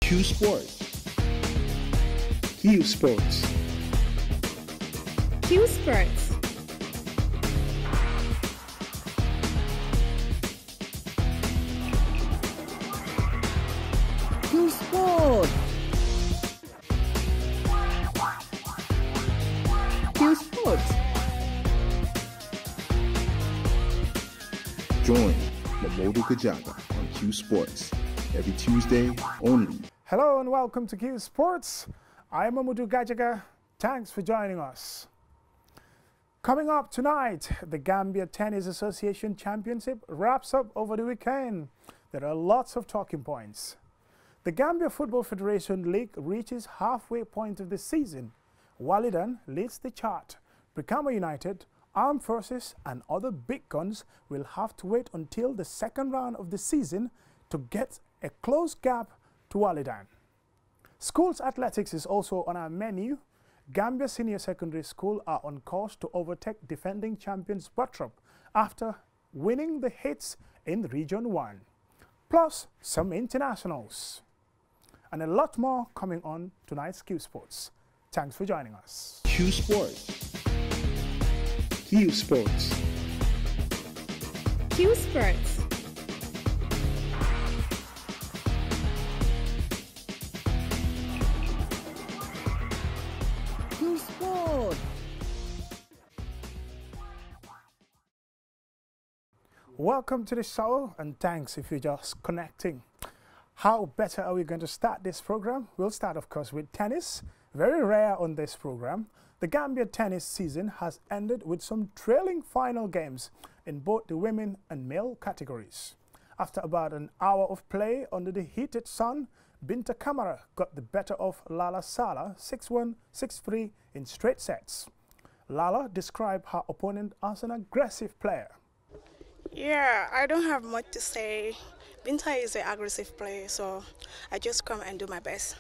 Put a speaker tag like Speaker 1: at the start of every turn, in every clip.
Speaker 1: Qsports. Qsports.
Speaker 2: Qsports.
Speaker 3: Qsports. Qsports.
Speaker 1: Join Mamodu Kajaga on Qsports every Tuesday only.
Speaker 4: Hello and welcome to Qsports. I am Mamodu Gajaga. Thanks for joining us. Coming up tonight, the Gambia Tennis Association Championship wraps up over the weekend. There are lots of talking points. The Gambia Football Federation League reaches halfway point of the season. Walidan leads the chart. Brikama United, Armed Forces and other big guns will have to wait until the second round of the season to get a close gap to Walidan. Schools athletics is also on our menu. Gambia Senior Secondary School are on course to overtake defending champions Buttrop after winning the hits in Region 1. Plus some internationals. And a lot more coming on tonight's Qsports. Thanks for joining us.
Speaker 1: Qsports. Qsports.
Speaker 2: Qsports.
Speaker 3: Qsports.
Speaker 4: Welcome to the show and thanks if you're just connecting. How better are we going to start this program? We'll start, of course, with tennis. Very rare on this program. The Gambia tennis season has ended with some thrilling final games in both the women and male categories. After about an hour of play under the heated sun, Binta Kamara got the better of Lala Sala 6-1, 6-3 in straight sets. Lala described her opponent as an aggressive player.
Speaker 5: Yeah, I don't have much to say. Binta is an aggressive player, so I just come and do my best.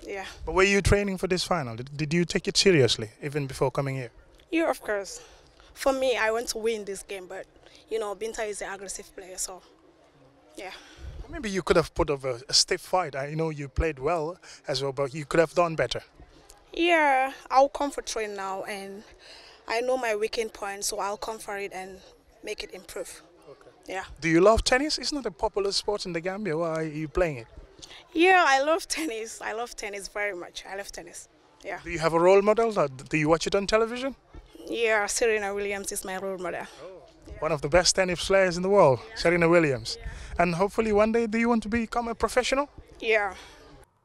Speaker 5: Yeah.
Speaker 4: But were you training for this final? Did you take it seriously even before coming here?
Speaker 5: Yeah, of course. For me, I want to win this game, but you know, Binta is an aggressive player, so yeah.
Speaker 4: Maybe you could have put up a stiff fight. I know you played well as well, but you could have done better.
Speaker 5: Yeah, I'll come for train now, and I know my weekend point, so I'll come for it and make it improve.
Speaker 4: Okay.
Speaker 5: Yeah.
Speaker 4: Do you love tennis? It's not a popular sport in the Gambia. Why are you playing it?
Speaker 5: Yeah, I love tennis. I love tennis very much. I love tennis. Yeah.
Speaker 4: Do you have a role model? Do you watch it on television?
Speaker 5: Yeah, Serena Williams is my role model.
Speaker 4: Oh. Yeah. One of the best tennis players in the world, yeah. Serena Williams. Yeah. And hopefully one day, do you want to become a professional?
Speaker 5: Yeah.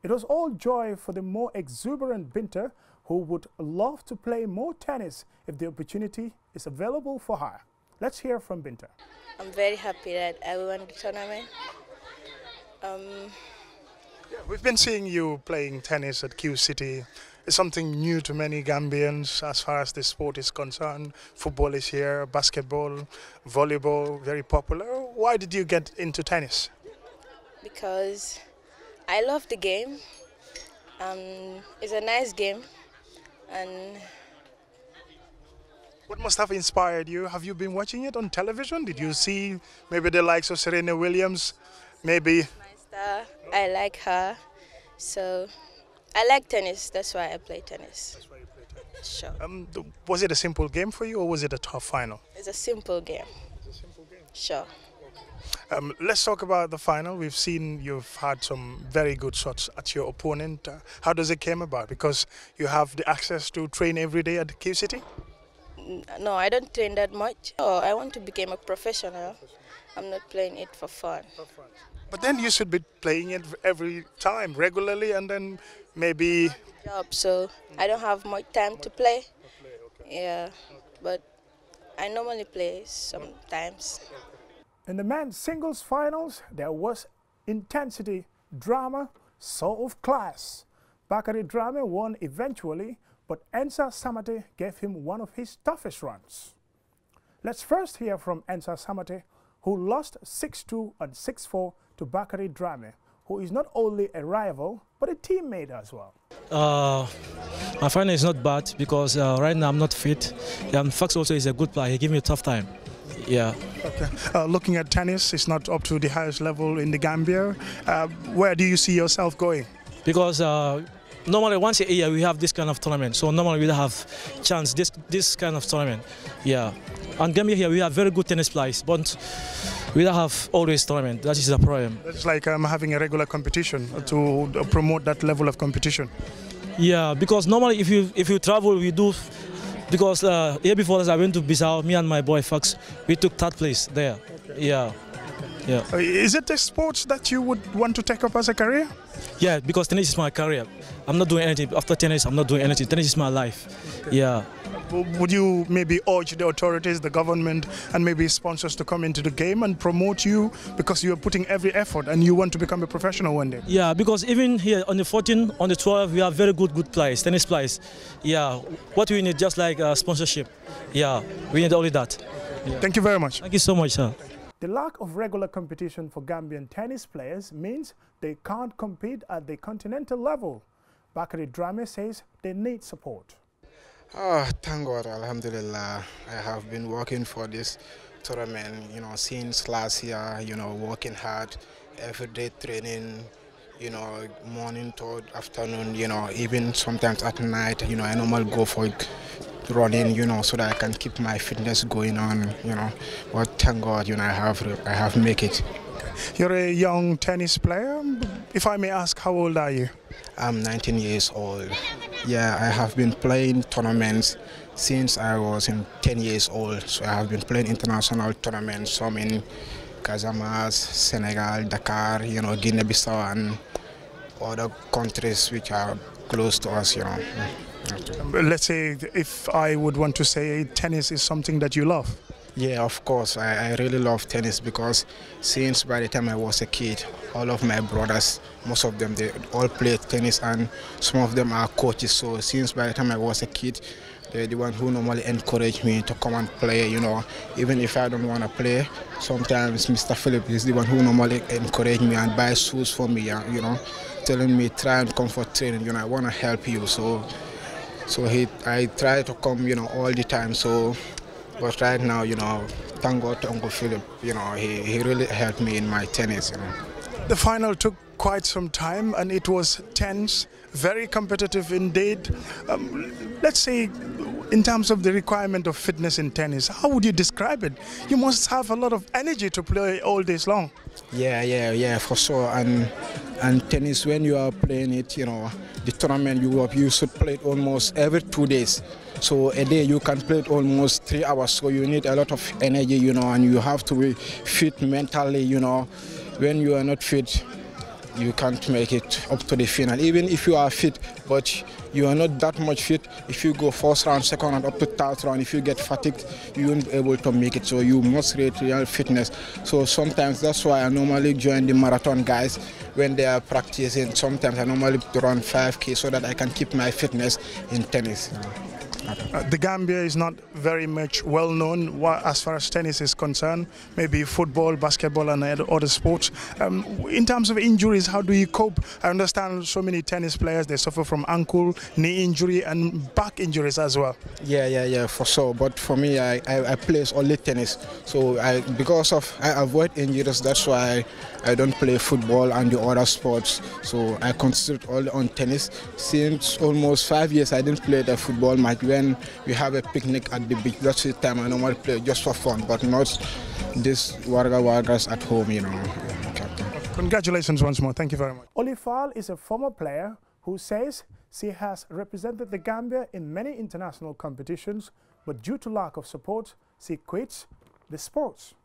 Speaker 5: It
Speaker 4: was all joy for the more exuberant Binta, who would love to play more tennis if the opportunity is available for her. Let's hear from Binta.
Speaker 6: I'm very happy that I won the tournament.
Speaker 4: Yeah, we've been seeing you playing tennis at Q City. It's something new to many Gambians as far as this sport is concerned. Football is here, basketball, volleyball, very popular. Why did you get into tennis?
Speaker 6: Because I love the game. It's a nice game. And
Speaker 4: what must have inspired you? Have you been watching it on television? Did you see maybe the likes of Serena Williams? Maybe.
Speaker 6: My star. I like her. So I like tennis. That's why I play tennis.
Speaker 4: That's why you play tennis.
Speaker 6: Sure.
Speaker 4: Was it a simple game for you or was it a tough final?
Speaker 6: It's a simple game.
Speaker 4: It's a simple game?
Speaker 6: Sure.
Speaker 4: Let's talk about the final. We've seen you've had some very good shots at your opponent. How does it came about? Because you have the access to train every day at Q City?
Speaker 6: No, I don't train that much. Oh, I want to become a professional. I'm not playing it for fun.
Speaker 4: But then you should be playing it every time, regularly, and then maybe...
Speaker 6: Job, so I don't have much time to play. Yeah, but I normally play sometimes.
Speaker 4: In the men's singles finals, there was intensity, drama, so of class. Bakary Drame won eventually, but Ensa Samate gave him one of his toughest runs. Let's first hear from Ensa Samate, who lost 6-2 and 6-4 to Bakary Drame, who is not only a rival, but a teammate as well.
Speaker 7: My final is not bad because right now I'm not fit. Fox also is a good player. He gave me a tough time. Yeah.
Speaker 4: Okay. Looking at tennis, it's not up to the highest level in the Gambia. Where do you see yourself going?
Speaker 7: Because normally once a year we have this kind of tournament, so normally we don't have chance this kind of tournament. Yeah. And Gambia here we have very good tennis players, but we don't have always tournament. That is the problem.
Speaker 4: It's like having a regular competition to promote that level of competition.
Speaker 7: Yeah, because normally if you travel, we do. Because year before this, I went to Bissau. Me and my boy Fox, we took third place there. Okay. Yeah, yeah.
Speaker 4: Is it the sports that you would want to take up as a career?
Speaker 7: Yeah, because tennis is my career. I'm not doing anything after tennis. I'm not doing anything. Tennis is my life. Okay. Yeah.
Speaker 4: Would you maybe urge the authorities, the government, and maybe sponsors to come into the game and promote you because you are putting every effort and you want to become a professional one day?
Speaker 7: Yeah, because even here on the 14, on the 12, we have very good players, tennis players. Yeah, what we need just like sponsorship. Yeah, we need only that. Yeah.
Speaker 4: Thank you very much.
Speaker 7: Thank you so much, sir.
Speaker 4: The lack of regular competition for Gambian tennis players means they can't compete at the continental level. Bakari Drame says they need support.
Speaker 2: Oh, thank God, Alhamdulillah. I have been working for this tournament, since last year, working hard, everyday training, morning to afternoon, even sometimes at night, I normally go for running, so that I can keep my fitness going on, But thank God, I have make it.
Speaker 4: You're a young tennis player. If I may ask, how old are you?
Speaker 2: I'm 19 years old. Yeah, I have been playing tournaments since I was 10 years old. So I have been playing international tournaments, some in Casamance, Senegal, Dakar, Guinea-Bissau and other countries which are close to us,
Speaker 4: Let's say if I would want to say tennis is something that you love.
Speaker 2: Yeah, of course. I really love tennis because since by the time I was a kid, all of my brothers, most of them, they all played tennis and some of them are coaches. So since by the time I was a kid, they're the one who normally encourage me to come and play, Even if I don't want to play, sometimes Mr. Philip is the one who normally encourage me and buy shoes for me, telling me try and come for training, I want to help you. So I try to come, all the time. But right now, thank God to Uncle Philip, he really helped me in my tennis,
Speaker 4: The final took quite some time and it was tense, very competitive indeed. Let's say, in terms of the requirement of fitness in tennis, how would you describe it? You must have a lot of energy to play all days long.
Speaker 2: Yeah, for sure. And tennis, when you are playing it, the tournament you should play it almost every 2 days. So a day you can play it almost 3 hours. So you need a lot of energy, and you have to be fit mentally, When you are not fit, you can't make it up to the final. Even if you are fit, but you are not that much fit, if you go first round, second round, up to third round, if you get fatigued, you won't be able to make it. So you must rate real fitness. So sometimes that's why I normally join the marathon guys when they are practicing. Sometimes I normally run 5K so that I can keep my fitness in tennis.
Speaker 4: The Gambia is not very much well known as far as tennis is concerned, maybe football, basketball and other sports. In terms of injuries, how do you cope? I understand so many tennis players, they suffer from ankle, knee injury and back injuries as well.
Speaker 2: Yeah, for sure. But for me, I play only tennis. So because I avoid injuries, that's why I don't play football and the other sports. So I concentrate only on tennis. Since almost 5 years, I didn't play the football match. When we have a picnic at the beach, that's the time I normally play just for fun, but not this wargas at home,
Speaker 4: Congratulations once more. Thank you very much. Olifal is a former player who says she has represented the Gambia in many international competitions, but due to lack of support, she quits the sports.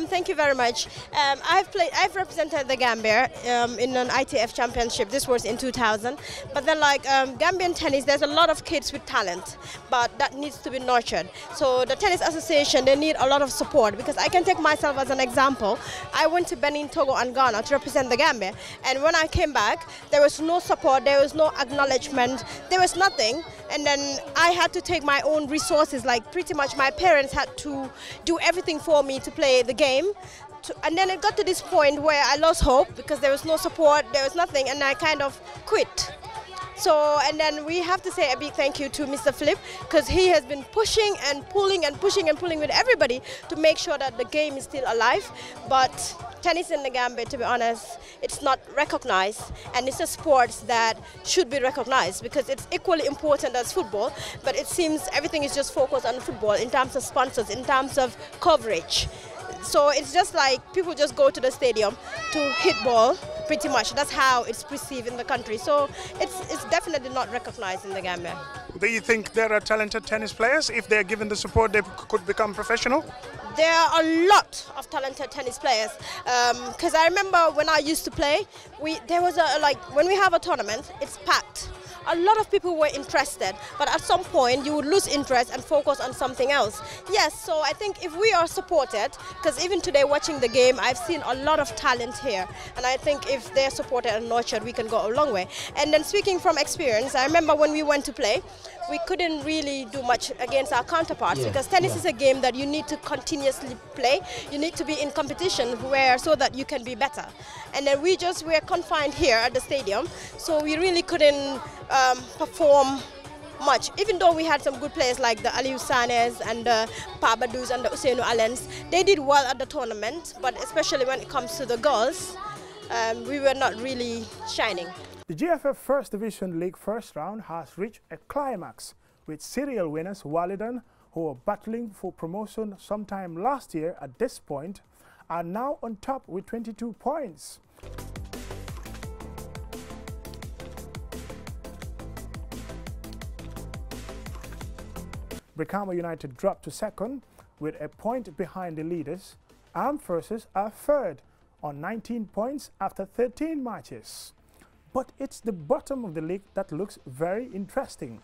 Speaker 8: Thank you very much. I've represented the Gambia in an ITF championship. This was in 2000. But then, Gambian tennis, there's a lot of kids with talent, but that needs to be nurtured. So the tennis association, they need a lot of support, because I can take myself as an example. I went to Benin, Togo, and Ghana to represent the Gambia, and when I came back, there was no support, there was no acknowledgement, there was nothing. And then I had to take my own resources. Pretty much my parents had to do everything for me to play the game. And then it got to this point where I lost hope because there was no support, there was nothing, and I kind of quit. So, and then we have to say a big thank you to Mr. Flip, because he has been pushing and pulling and pushing and pulling with everybody to make sure that the game is still alive. But tennis in the Gambia, to be honest, it's not recognized, and it's a sport that should be recognized because it's equally important as football, but it seems everything is just focused on football in terms of sponsors, in terms of coverage. So it's just like people just go to the stadium to hit ball, pretty much. That's how it's perceived in the country. So it's definitely not recognized in the Gambia.
Speaker 4: Do you think there are talented tennis players? If they're given the support, they could become professional?
Speaker 8: There are a lot of talented tennis players. Because I remember when I used to play, there was when we have a tournament, it's packed. A lot of people were interested, but at some point you would lose interest and focus on something else. Yes, so I think if we are supported, because even today watching the game, I've seen a lot of talent here, and I think if they're supported and nurtured, we can go a long way. And then speaking from experience, I remember when we went to play, we couldn't really do much against our counterparts because tennis is a game that you need to continuously play. You need to be in competition so that you can be better. And then we were confined here at the stadium, so we really couldn't perform much. Even though we had some good players like the Aliou Sanes and the Pabadous and the Ousseynou Allens, they did well at the tournament, but especially when it comes to the girls, we were not really shining.
Speaker 4: The GFF First Division League first round has reached a climax with serial winners Walidan, who were battling for promotion sometime last year at this point, are now on top with 22 points. Brikama United dropped to second with a point behind the leaders. Armed Forces are third on 19 points after 13 matches. But it's the bottom of the league that looks very interesting.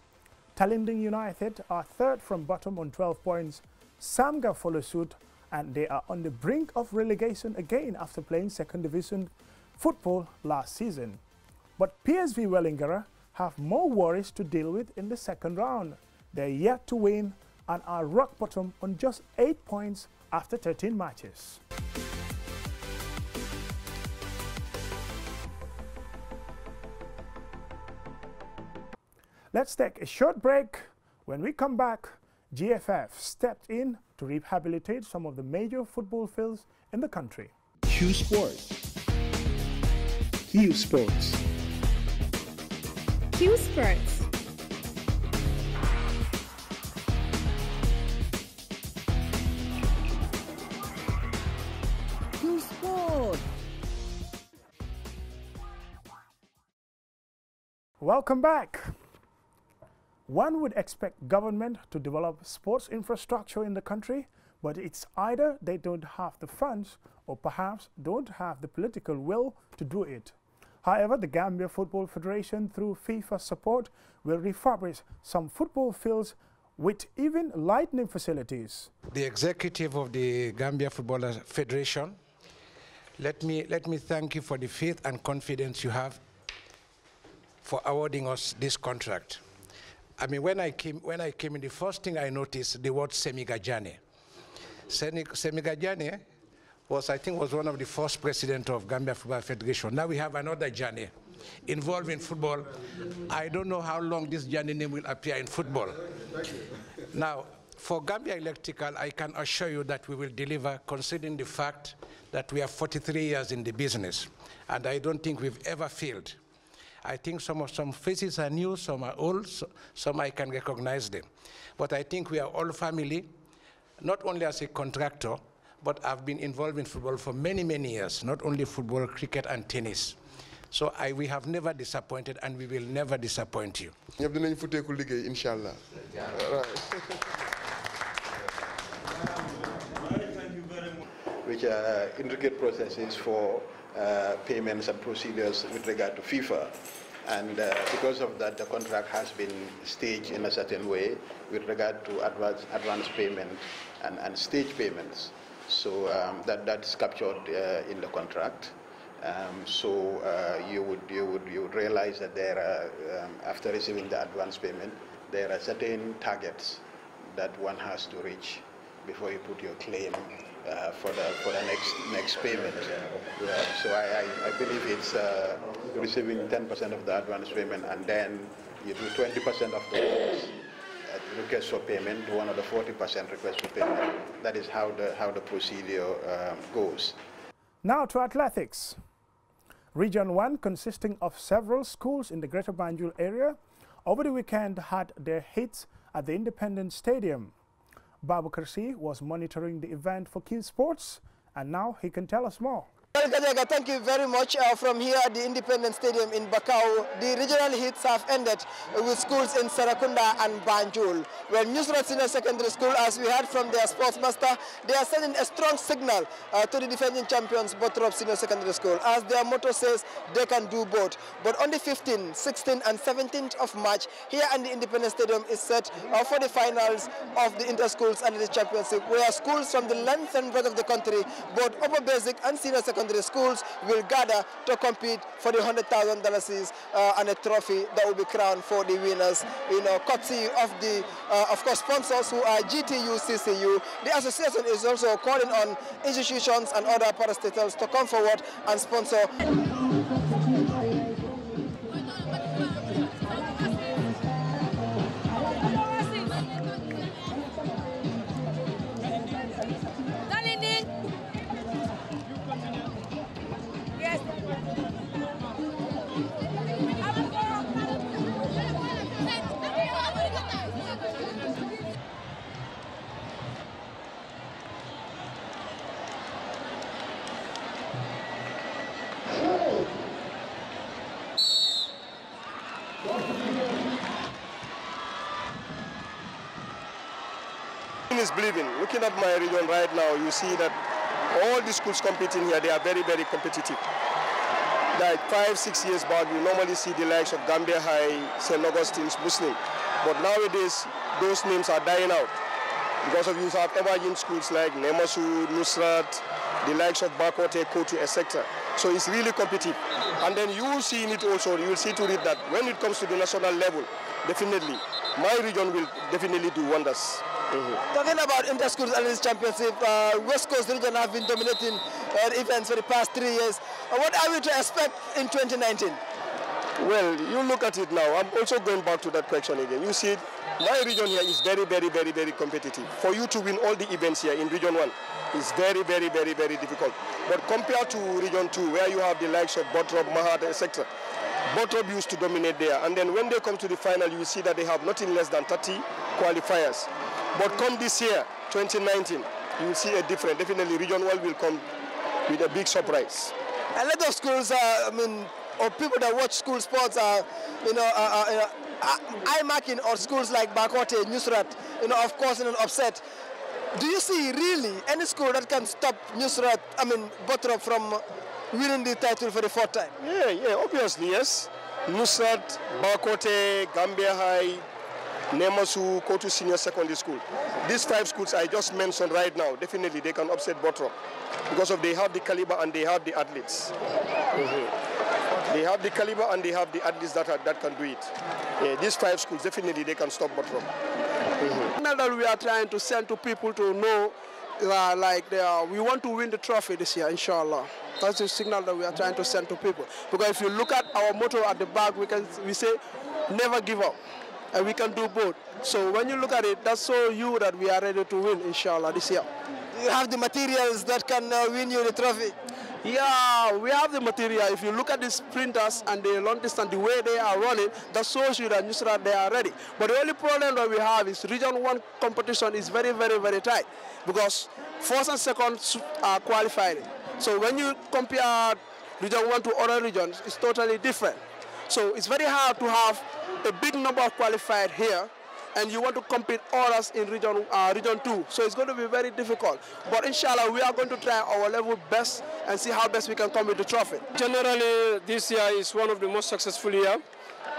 Speaker 4: Talinding United are third from bottom on 12 points. Samga follow suit, and they are on the brink of relegation again after playing second division football last season. But PSV Wellingara have more worries to deal with in the second round. They're yet to win and are rock bottom on just 8 points after 13 matches. Let's take a short break. When we come back, GFF stepped in to rehabilitate some of the major football fields in the country.
Speaker 1: Qsports. Qsports.
Speaker 3: Qsports. Qsports.
Speaker 4: Welcome back. One would expect government to develop sports infrastructure in the country, but it's either they don't have the funds or perhaps don't have the political will to do it. However, the Gambia Football Federation, through FIFA support, will refurbish some football fields with even lighting facilities.
Speaker 9: The executive of the Gambia Football Federation, let me thank you for the faith and confidence you have for awarding us this contract. I mean, when I came in, the first thing I noticed the word Semigajane. Semigajane was one of the first president of Gambia Football Federation. Now we have another Jane involved in football. I don't know how long this Jane name will appear in football. Now, for Gambia Electrical, I can assure you that we will deliver, considering the fact that we are 43 years in the business, and I don't think we've ever failed. I think some faces are new, some are old, some I can recognize them. But I think we are all family, not only as a contractor, but I've been involved in football for many, many years, not only football, cricket, and tennis. So we have never disappointed, and we will never disappoint you.
Speaker 10: Inshallah. Which are intricate processes for payments and procedures with regard to FIFA. And because of that, the contract has been staged in a certain way with regard to advance payment and stage payments. So that's captured in the contract. So you would realize that there are, after receiving the advance payment, there are certain targets that one has to reach before you put your claim for the next payment. Yeah. So I believe it's receiving 10% of the advance payment, and then you do 20% of the request for payment, one of the 40% request for payment. That is how the procedure goes.
Speaker 4: Now to athletics. Region 1, consisting of several schools in the Greater Banjul area, over the weekend had their hits at the Independence Stadium. Babu Kursi was monitoring the event for Qsports, and now he can tell us more.
Speaker 11: Thank you very much. From here at the Independence Stadium in Bakau, the regional heats have ended with schools in Serakunda and Banjul. Well, Nusrat Senior Secondary School, as we heard from their sportsmaster, they are sending a strong signal to the defending champions, Botrop Senior Secondary School. As their motto says, they can do both. But on the 15th, 16th and 17th of March, here at the Independence Stadium is set for the finals of the Inter-Schools Athletics Championship, where schools from the length and breadth of the country, both upper basic and senior secondary schools, will gather to compete for the $100,000 and a trophy that will be crowned for the winners. Courtesy of the, of course, sponsors who are GTU, CCU. The association is also calling on institutions and other parastatals to come forward and sponsor. Is believing. Looking at my region right now, you see that all the schools competing here, they are very, very competitive. Like 5-6 years back, you normally see the likes of Gambia High, St. Augustine's, Muslim. But nowadays, those names are dying out because of you have emerging schools like Nemasu, Nusrat, the likes of Bakote, Kotu, etc. So it's really competitive. And then you will see in it also, you will see to it that when it comes to the national level, definitely, my region will definitely do wonders. Talking about Inter-Schools Athletics Championship, West Coast region have been dominating events for the past 3 years. What are we to expect in 2019? Well, you look at it now. I'm also going back to that question again. You see, my region here is very, very, very, very competitive. For you to win all the events here in Region 1 is very, very, very, very difficult. But compared to Region 2, where you have the likes of Botrop, Mahat, etc., Botrop used to dominate there. And then when they come to the final, you see that they have nothing less than 30 qualifiers. But come this year, 2019, you will see a different. Definitely, Region 1 will come with a big surprise. A lot of schools, or people that watch school sports are, eye-marking or schools like Bakote, Nusrat, of course, in an upset. Do you see really any school that can stop Nusrat, Botrop from winning the title for the 4th time? Yeah, obviously, yes. Nusrat, Bakote, Gambia High, Nemasu, Kotu Senior Secondary School. These 5 schools I just mentioned right now, definitely they can upset Botrop because of they have the caliber and they have the athletes. They have the caliber and they have the athletes that can do it. Yeah, these 5 schools, definitely they can stop Botrop.
Speaker 12: Now that we are trying to send to people to know, we want to win the trophy this year, inshallah. That's the signal that we are trying to send to people. Because if you look at our motto at the back, we say, never give up. And we can do both. So when you look at it, that's so you that we are ready to win, inshallah, this year. You have the materials that can win you the trophy? Yeah, we have the material. If you look at the sprinters and the long distance, the way they are running, that shows you that Nusrat, they are ready. But the only problem that we have is Region 1 competition is very, very, very tight because 1st and 2nd are qualified. So when you compare Region 1 to other regions, it's totally different. So it's very hard to have a big number of qualified here, and you want to compete others in region 2. So it's going to be very difficult. But inshallah, we are going to try our level best and see how best we can come with the trophy.
Speaker 13: Generally, this year is one of the most successful years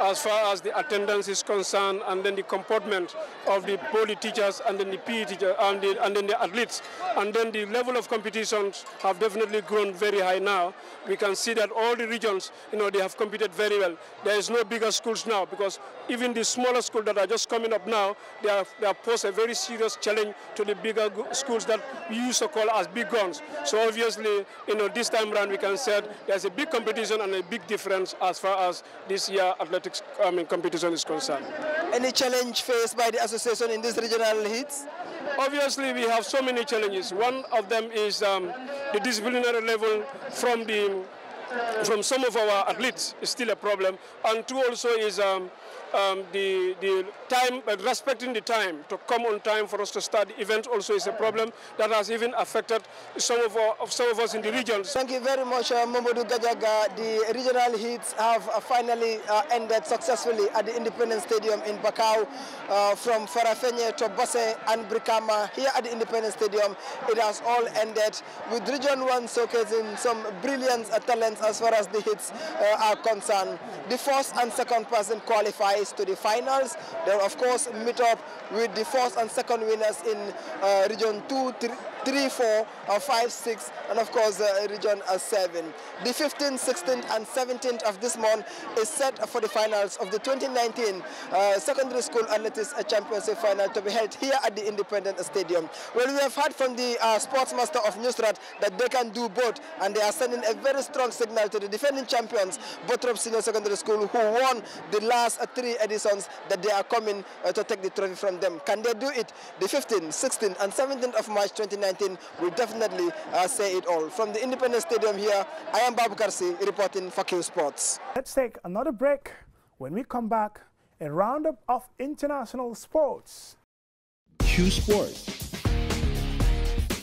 Speaker 13: as far as the attendance is concerned, and then the comportment of the body teachers, and then the PE teachers, and then the athletes. And then the level of competitions have definitely grown very high now. We can see that all the regions, they have competed very well. There is no bigger schools now, because even the smaller schools that are just coming up now, they have posed a very serious challenge to the bigger schools that we used to call as big guns. So obviously, this time around we can say there's a big competition and a big difference as far as this year athletics competition is concerned.
Speaker 14: Any challenge faced by the association in these regional heats?
Speaker 13: Obviously, we have so many challenges. One of them is the disciplinary level from some of our athletes is still a problem, and two also is the time, respecting the time to come on time for us to start the event also is a problem that has even affected some of us in the regions.
Speaker 14: Thank you very much, Mamadou Gajaga. The regional heats have finally ended successfully at the Independence Stadium in Bakau. From Farafenye to Basse and Brikama, here at the Independence Stadium, it has all ended with Region 1 showcasing some brilliant talents as far as the hits are concerned. The first and second person qualifies to the finals. They'll of course meet up with the first and second winners in Region 2, 3, 4, 5, 6, and of course Region 7. The 15th, 16th, and 17th of this month is set for the finals of the 2019 Secondary School Athletics Championship final to be held here at the Independence Stadium. Well, we have heard from the sportsmaster of Newsrat that they can do both, and they are sending a very strong signal to the defending champions, Bottrop Senior Secondary School, who won the last 3 editions, that they are coming to take the trophy from them. Can they do it? The 15th, 16th, and 17th of March 2019 will definitely say it all. From the Independence Stadium here, I am Babu Karsi reporting for Qsports.
Speaker 4: Let's take another break. When we come back, a roundup of international sports.
Speaker 1: Qsports.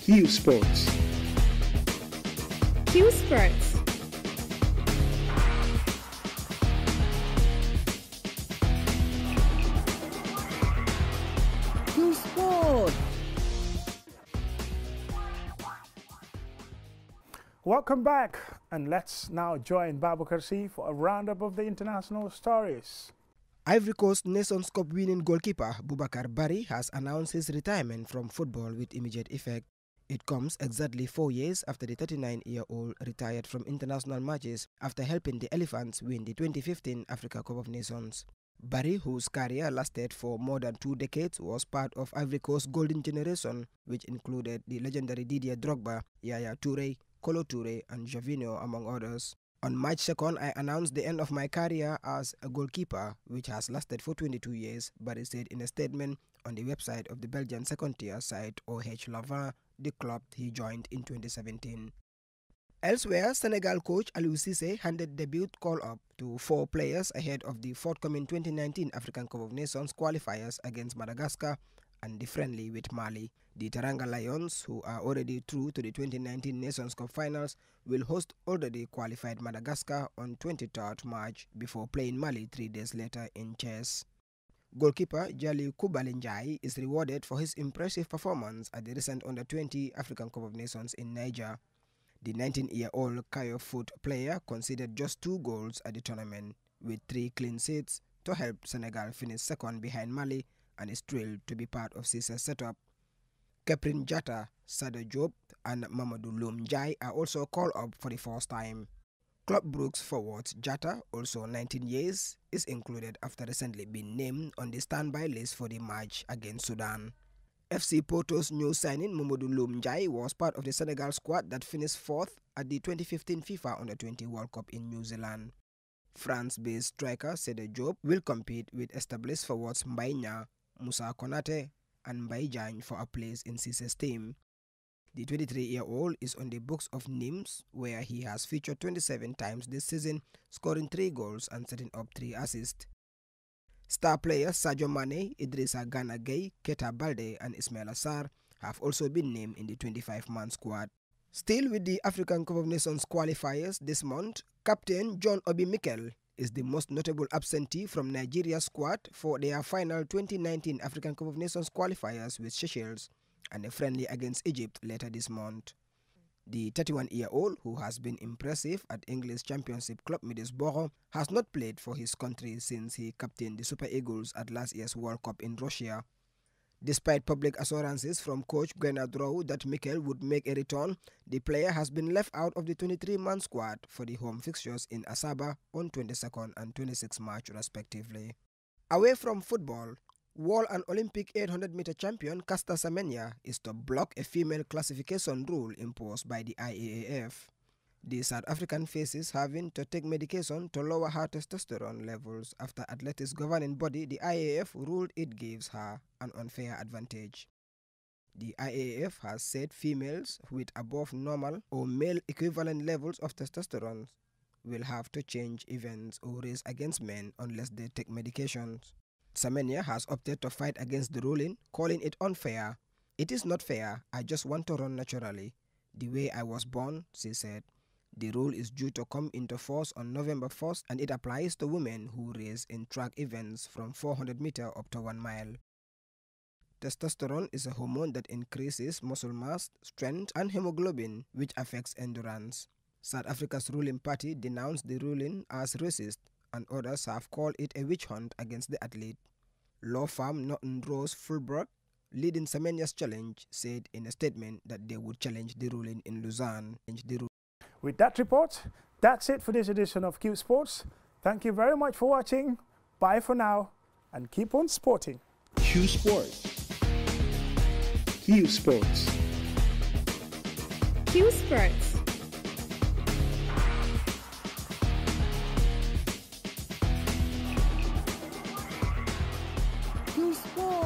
Speaker 1: Qsports.
Speaker 3: Qsports. Qsports.
Speaker 4: Welcome back, and let's now join Babu Karsi for a roundup of the international stories.
Speaker 15: Ivory Coast Nations Cup winning goalkeeper Boubacar Barry has announced his retirement from football with immediate effect. It comes exactly 4 years after the 39-year-old retired from international matches after helping the Elephants win the 2015 Africa Cup of Nations. Barry, whose career lasted for more than 2 decades, was part of Ivory Coast's golden generation, which included the legendary Didier Drogba, Yaya Touré, Kolo Touré, and Jovinho, among others. On March 2nd, I announced the end of my career as a goalkeeper, which has lasted for 22 years, Barry said in a statement on the website of the Belgian second-tier side OH Lavin, the club he joined in 2017. Elsewhere, Senegal coach Aliou Cissé handed debut call-up to 4 players ahead of the forthcoming 2019 African Cup of Nations qualifiers against Madagascar and the friendly with Mali. The Teranga Lions, who are already through to the 2019 Nations Cup finals, will host already qualified Madagascar on 23rd March before playing Mali 3 days later in chess. Goalkeeper Jali Kubalinjai is rewarded for his impressive performance at the recent Under-20 African Cup of Nations in Niger. The 19-year-old Kayo Foot player conceded just 2 goals at the tournament, with 3 clean sheets to help Senegal finish second behind Mali, and is thrilled to be part of Cissé's setup. Keprin Jata, Sada Diop, and Mamadou Loum Ndiaye are also called up for the first time. Club Brugge's forward Jata, also 19 years, is included after recently being named on the standby list for the match against Sudan. FC Porto's new signing Mamadou Loum Ndiaye was part of the Senegal squad that finished 4th at the 2015 FIFA Under-20 World Cup in New Zealand. France-based striker Sada Diop will compete with established forwards Mbaye Niang, Moussa Konate, and Mbaye Diagne for a place in Cissé's team. The 23-year-old is on the books of Nimes, where he has featured 27 times this season, scoring 3 goals and setting up 3 assists. Star players Sadio Mane, Idrissa Gana Gueye, Keita Balde, and Ismaila Sarr have also been named in the 25-man squad. Still with the African Cup of Nations qualifiers this month, Captain John Obi Mikel is the most notable absentee from Nigeria's squad for their final 2019 African Cup of Nations qualifiers with Seychelles and a friendly against Egypt later this month. The 31-year-old, who has been impressive at English Championship club Middlesbrough, has not played for his country since he captained the Super Eagles at last year's World Cup in Russia. Despite public assurances from coach Grenard Rowe that Mikel would make a return, the player has been left out of the 23-man squad for the home fixtures in Asaba on 22nd and 26th March respectively. Away from football, World and Olympic 800-meter champion Caster Semenya is to block a female classification rule imposed by the IAAF. The South African faces having to take medication to lower her testosterone levels after athletics governing body, the IAAF, ruled it gives her an unfair advantage. The IAAF has said females with above normal or male equivalent levels of testosterone will have to change events or race against men unless they take medications. Semenya has opted to fight against the ruling, calling it unfair. "It is not fair, I just want to run naturally, the way I was born," she said. The rule is due to come into force on November 1st and it applies to women who race in track events from 400 meters up to 1 mile. Testosterone is a hormone that increases muscle mass, strength, and hemoglobin, which affects endurance. South Africa's ruling party denounced the ruling as racist, and others have called it a witch hunt against the athlete. Law firm Norton Rose Fulbrook, leading Semenya's challenge, said in a statement that they would challenge the ruling in Lausanne.
Speaker 4: With that report, that's it for this edition of Q Sports. Thank you very much for watching. Bye for now, and keep on sporting.
Speaker 1: Q Sports. Q Sports.
Speaker 3: Q Sports. Q Sports.